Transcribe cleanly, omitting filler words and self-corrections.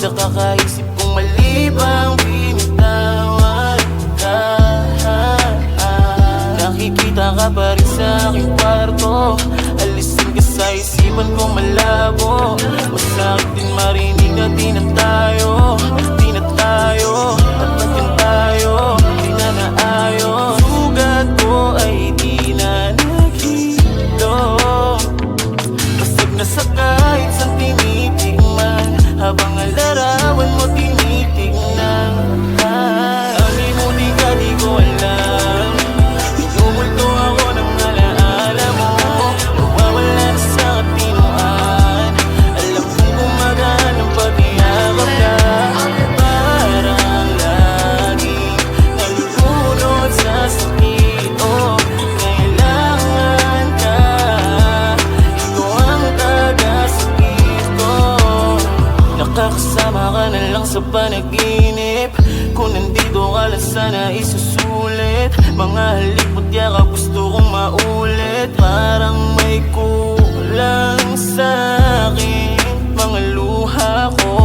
Nakakaisip kong mali bang binitawan ka. Nakikita ka pa rin sa aking kwarto, alisin ka sa isipan ko malabo. Masakit din marinig na di na tayo, di na tayo, at ba't yan tayo, di na naayos. Sugat ko ay di na naghilo, basag na sa kahit sa tinitigman, habang ang larawan mo tinitignan. Alimuti ka di ko alam, inumulto ako ng alaala mo. Mawawala na sa katinoan, alam kong gumagaan ang pag-iakap ka. Parang laging nalulunod sa sakit, oh, kailangan ka, ikaw ang taga-sakit ko. Nakakasama ka na lang sa panaginip, kung nandito ka lang sana isusulit. Mga halik at yakap gusto kong maulit, parang may kulang sa akin mga luha ko.